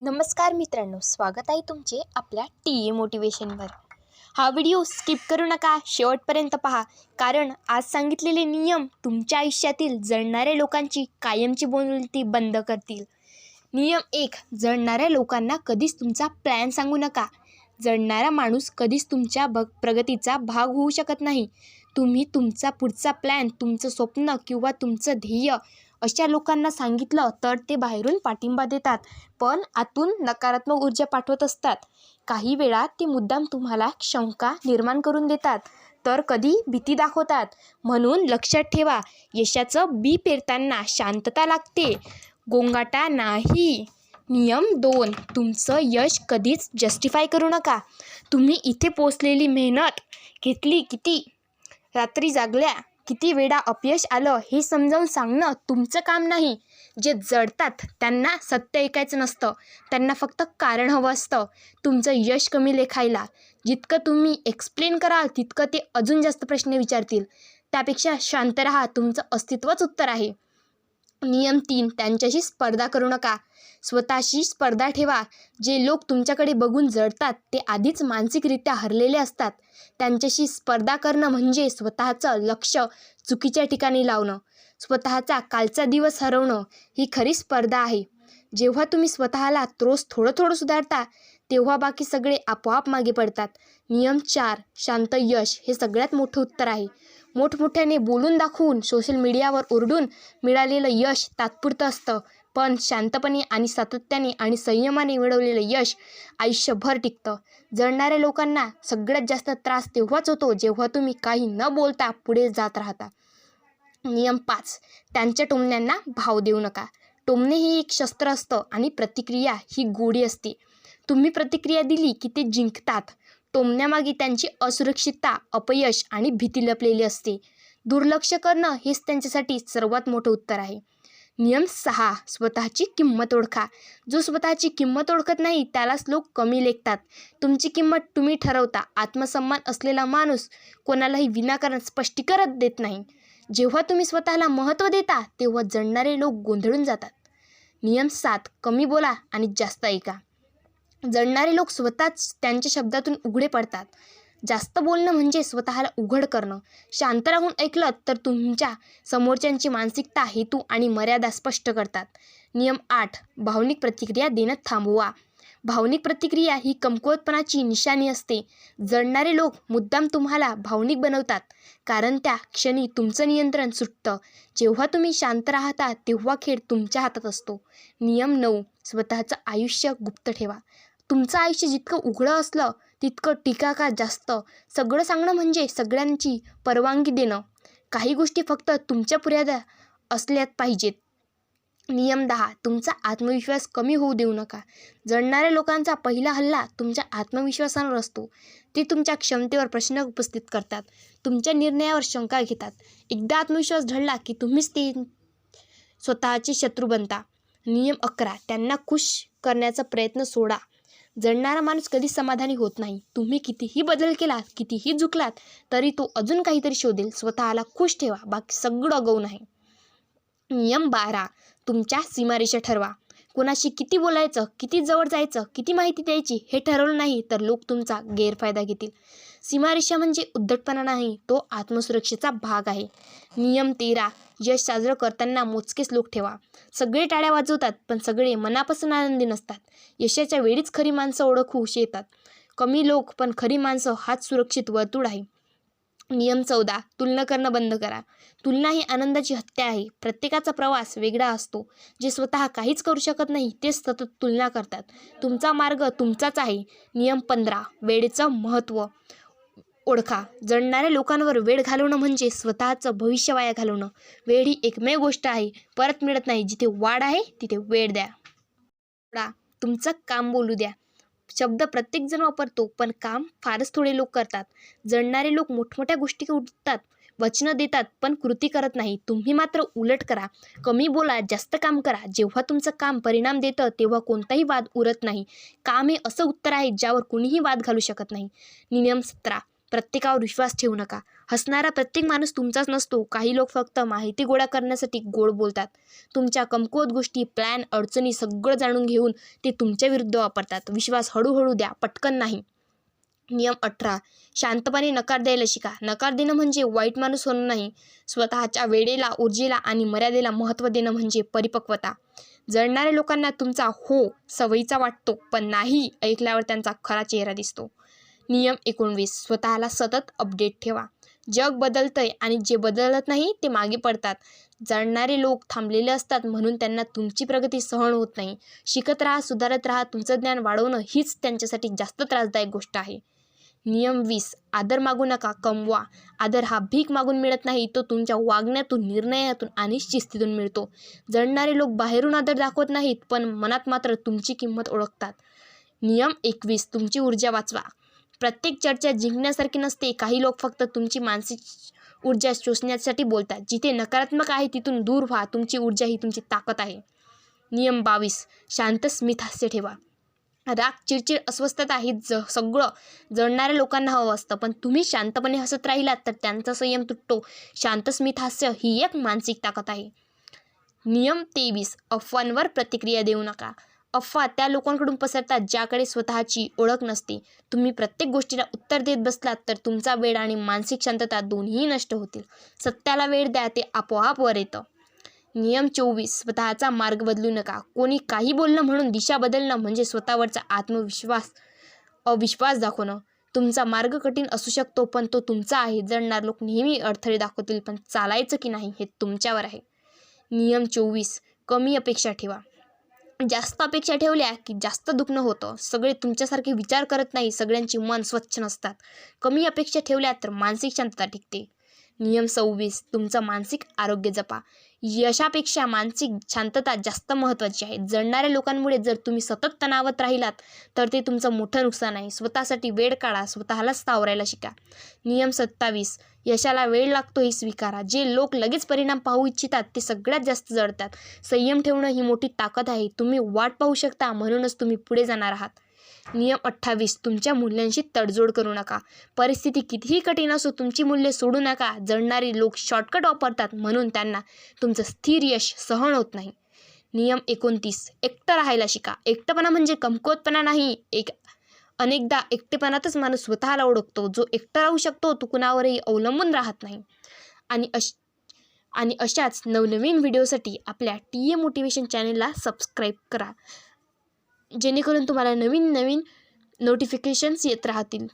नमस्कार मित्रांनो, स्वागत आहे तुमचे आपल्या टी मोटिवेशनवर। हा व्हिडिओ स्किप करू नका, शेवटपर्यंत पहा, कारण आज सांगितलेले नियम तुमच्या आयुष्यातील जळणाऱ्या लोकांची कायमची बोलती बंद करतील। नियम 1, जळणाऱ्या लोकांना कधीच तुमचा प्लॅन सांगू नका। जळणारा माणूस कधीच तुमच्या प्रगतीचा भाग होऊ शकत नाही। तुम्ही तुमचा पुढचा प्लॅन, तुमचं स्वप्न किंवा तुमचं ध्येय अशा लोकांना सांगितलं तर ते बाहेरून पाठिंबा देतात, पण आतून नकारात्मक ऊर्जा पाठवत असतात। काही वेळा ते मुद्दाम तुम्हाला शंका निर्माण करून देतात, तर कधी भीती दाखवतात। म्हणून लक्षात ठेवा, यशाचं बी पेरताना शांतता लागते, गोंगाटा नाही। नियम 2, तुमचं यश कधीच जस्टिफाय करू नका। तुम्ही इथे पोचलेली मेहनत घेतली, किती रात्री जागल्या, किती वेळा अपयश आलं हे समजावून सांगणं तुमचं काम नाही। जे जळतात त्यांना सत्य ऐकायचं नसतं, त्यांना फक्त कारण हवं असतं तुमचं यश कमी लेखायला। जितकं तुम्ही एक्सप्लेन कराल तितकं ते अजून जास्त प्रश्न विचारतील। त्यापेक्षा शांत राहा, तुमचं अस्तित्वच उत्तर आहे। नियम 3, त्यांच्याशी स्पर्धा करू नका, स्वतःशी स्पर्धा ठेवा। जे लोक तुमच्याकडे बघून जळतात ते आधीच मानसिकरित्या हरलेले असतात। त्यांच्याशी स्पर्धा करणं म्हणजे स्वतःचं लक्ष चुकीच्या ठिकाणी लावणं, स्वतःचा कालचा दिवस हरवणं ही खरी स्पर्धा आहे। जेव्हा तुम्ही स्वतःला रोज थोडं थोडं सुधारता, तेव्हा बाकी सगळे आपोआप मागे पडतात। नियम 4, शांत यश हे सगळ्यात मोठं उत्तर आहे। मोठमोठ्याने बोलून दाखवून, सोशल मीडियावर ओरडून मिळालेलं यश तात्पुरतं असतं, पण शांतपणे आणि सातत्याने आणि संयमाने मिळवलेलं यश आयुष्यभर टिकतं। जळणाऱ्या लोकांना सगळ्यात जास्त त्रास तेव्हाच होतो जेव्हा तुम्ही काही न बोलता पुढे जात राहता। नियम 5, त्यांच्या टोमण्यांना भाव देऊ नका। टोमणे हे एक शस्त्र असतं आणि प्रतिक्रिया ही गोडी असते। तुम्ही प्रतिक्रिया दिली की ते जिंकतात। टोमण्यामागे त्यांची असुरक्षितता, अपयश आणि भीती लपलेली असते। दुर्लक्ष करणं हेच त्यांच्यासाठी सर्वात मोठं उत्तर आहे। नियम 6, स्वतःची किंमत ओळखा। जो स्वतःची किंमत ओळखत नाही त्यालाच लोक कमी लेखतात। तुमची किंमत तुम्ही ठरवता। आत्मसन्मान असलेला माणूस कोणालाही विनाकारण स्पष्टीकरण देत नाही। जेव्हा तुम्ही स्वतःला महत्त्व देता तेव्हा जळणारे लोक गोंधळून जातात। नियम 7, कमी बोला आणि जास्त ऐका। जळणारे लोक स्वतःच त्यांच्या शब्दातून उघडे पडतात। जास्त बोलणं म्हणजे स्वतःला उघड करणं। शांत राहून ऐकलं तर तुमच्या समोरच्यांची मानसिकता, हेतू आणि मर्यादा स्पष्ट करतात। नियम 8, भावनिक प्रतिक्रिया देणं थांबवा। भावनिक प्रतिक्रिया ही कमकुवतपणाची निशाणी असते। जळणारे लोक मुद्दाम तुम्हाला भावनिक बनवतात, कारण त्या क्षणी तुमचं नियंत्रण सुटतं। जेव्हा तुम्ही शांत राहता तेव्हा खेळ तुमच्या हातात असतो। नियम 9, स्वतःचं आयुष्य गुप्त ठेवा। तुमचं आयुष्य जितकं उघडं असलं तितकं टीका का जास्त। सगळं सांगणं म्हणजे सगळ्यांची परवानगी देणं। काही गोष्टी फक्त तुमच्या पुऱ्या असल्यात पाहिजेत। नियम 10, तुमचा आत्मविश्वास कमी होऊ देऊ नका। जळणाऱ्या लोकांचा पहिला हल्ला तुमच्या आत्मविश्वासावर असतो। ते तुमच्या क्षमतेवर प्रश्न उपस्थित करतात, तुमच्या निर्णयावर शंका घेतात। एकदा आत्मविश्वास ढळला की तुम्हीच ते स्वतःचे शत्रू बनता। नियम 11, त्यांना खुश करण्याचा प्रयत्न सोडा। जळणारा माणूस कधीच समाधानी होत नाही। तुम्ही कितीही बदल केलात, कितीही झुकलात तरी तो अजून काहीतरी शोधेल। स्वतःला खुश ठेवा, बाकी सगळं गौण आहे। नियम 12, तुमच्या सीमारेषा ठरवा। कोणाशी किती बोलायचं, किती जवळ जायचं, किती माहिती द्यायची हे ठरवलं नाही तर लोक तुमचा गैरफायदा घेतील। सीमारेषा म्हणजे उद्धटपणा नाही, तो आत्मसुरक्षेचा भाग आहे। नियम 13, यश साजरं करताना मोजकेच लोक ठेवा। सगळे टाळ्या वाजवतात पण सगळे मनापासून आनंदी नसतात। यशाच्या वेळीच खरी माणसं ओळखू येतात। कमी लोक पण खरी माणसं हाच सुरक्षित वर्तुळ आहे। नियम 14, तुलना करणं बंद करा। तुलना ही आनंदाची हत्या आहे। प्रत्येकाचा प्रवास वेगळा असतो। जे स्वतः काहीच करू शकत नाही तेच सतत तुलना करतात। तुमचा मार्ग तुमचाच आहे। नियम 15, वेळेचं महत्त्व ओळखा। जळणाऱ्या लोकांवर वेळ घालवणं म्हणजे स्वतःचं भविष्य वाया घालवणं। वेळ ही एकमेव गोष्ट आहे, परत मिळत नाही। जिथे वाढ आहे तिथे वेळ द्या। तुमचं काम बोलू द्या। शब्द प्रत्येकजण वापरतो पण काम फारच थोडे लोक करतात। जळणारे लोक मोठमोठ्या गोष्टी उठतात, वचनं देतात पण कृती करत नाही। तुम्ही मात्र उलट करा, कमी बोला, जास्त काम करा। जेव्हा तुमचं काम परिणाम देतं तेव्हा कोणताही वाद उरत नाही। काम हे असं उत्तर आहे ज्यावर कुणीही वाद घालू शकत नाही। नियम 17, प्रत्येकावर विश्वास ठेवू नका. हसणारा प्रत्येक माणूस तुमचाच नसतो. काही लोक फक्त माहिती गोळा करण्यासाठी गोड बोलतात. तुमच्या कमकुवत गोष्टी, प्लॅन, अडचणी सगळं जाणून घेऊन ते तुमच्या विरुद्ध वापरतात. विश्वास हळूहळू द्या, पटकन नाही. नियम 18. शांतपणे नकार द्यायला शिका. नकार देणं म्हणजे वाईट माणूस होणं नाही. स्वतःच्या वेळेला, ऊर्जेला आणि मर्यादेला महत्त्व देणं म्हणजे परिपक्वता. जळणाऱ्या लोकांना तुमचा हो सवयीचा वाटतो, पण नाही ऐकल्यावर त्यांचा खरा चेहरा दिसतो. नियम 19. स्वतःला सतत अपडेट ठेवा. जग बदलतंय आणि जे बदलत नाही ते मागे पडतात. जळणारे लोक थांबलेले असतात म्हणून त्यांना तुमची प्रगती सहन होत नाही. शिकत राहा, सुधारत राहा. तुमचं ज्ञान वाढवणं हीच त्यांच्यासाठी जास्त त्रासदायक गोष्ट आहे. नियम 20. आदर मागू नका, कमवा. आदर हा भीक मागून मिळत नाही, तो तुमच्या वागण्यातून, निर्णयातून आणि शिस्तीतून मिळतो. जळणारे लोक बाहेरून आदर दाखवत नाहीत, पण मनात मात्र तुमची किंमत ओळखतात. नियम 21. तुमची ऊर्जा वाचवा. प्रत्येक चर्चा जिंकण्यासारखी नसते. काही लोक फक्त तुमची मानसिक ऊर्जा शोषण्यासाठी बोलतात. जिथे नकारात्मक आहे तिथून दूर व्हा. तुमची ऊर्जा ही तुमची ताकद आहे. नियम 22. शांत स्मित हास्य ठेवा. राग, चिडचिड, अस्वस्थता हे सगळं जळणाऱ्या लोकांना हवं असतं, पण तुम्ही शांतपणे हसत राहिलात तर त्यांचा संयम तुटतो. शांत स्मित हास्य ही एक मानसिक ताकद आहे. नियम 23. अफवांवर प्रतिक्रिया देऊ नका. अफवा त्या लोकांकडून पसरतात ज्याकडे स्वतःची ओळख नसते. तुम्ही प्रत्येक गोष्टीला उत्तर देत बसलात तर तुमचा वेळ आणि मानसिक शांतता दोन्ही नष्ट होतील. सत्याला वेळ द्या, ते आपोआप वर येतं. नियम 24. स्वतःचा मार्ग बदलू नका. कोणी काही बोलणं म्हणून दिशा बदलणं म्हणजे स्वतःवरचा अविश्वास दाखवणं. तुमचा मार्ग कठीण असू शकतो, पण तो तुमचा आहे. जळणारे लोक नेहमी अडथळे दाखवतील, पण चालायचं की नाही हे तुमच्यावर आहे. नियम 24. कमी अपेक्षा ठेवा. जास्त अपेक्षा ठेवल्या की जास्त दुखणं होतं. सगळे तुमच्यासारखे विचार करत नाही. सगळ्यांची मन स्वच्छ नसतात. कमी अपेक्षा ठेवल्या तर मानसिक शांतता टिकते. नियम 26. तुमचं मानसिक आरोग्य जपा. यशापेक्षा मानसिक शांतता जास्त महत्त्वाची आहे. जळणाऱ्या लोकांमुळे जर तुम्ही सतत तणावात राहिलात तर ते तुमचं मोठं नुकसान आहे. स्वतःसाठी वेळ काढा, स्वतःलाच सावरायला शिका. नियम 27. यशाला वेळ लागतो हे स्वीकारा. जे लोक लगेच परिणाम पाहू इच्छितात ते सगळ्यात जास्त जळतात. संयम ठेवणं ही मोठी ताकद आहे. तुम्ही वाट पाहू शकता, म्हणूनच तुम्ही पुढे जाणार आहात. नियम 28. तुमच्या मूल्यांशी तडजोड करू नका. परिस्थिती कितीही कठीण असो तुमची मूल्ये सोडू नका. जळणारी लोक शॉर्टकट वापरतात म्हणून त्यांना तुमचं स्थिर यश सहन होत नाही. नियम 29. एकटं राहायला शिका. एकटेपणा म्हणजे कमकुवतपणा नाही. अनेकदा एकटेपणातच माणूस स्वतःला ओळखतो. जो एकटा राहू शकतो तो कुणावरही अवलंबून राहत नाही. आणि अशाच नवनवीन व्हिडिओसाठी आपल्या TA मोटिवेशन चॅनलला सबस्क्राईब करा, जेणेकरून तुम्हाला नवीन नोटिफिकेशन्स येत राहतील.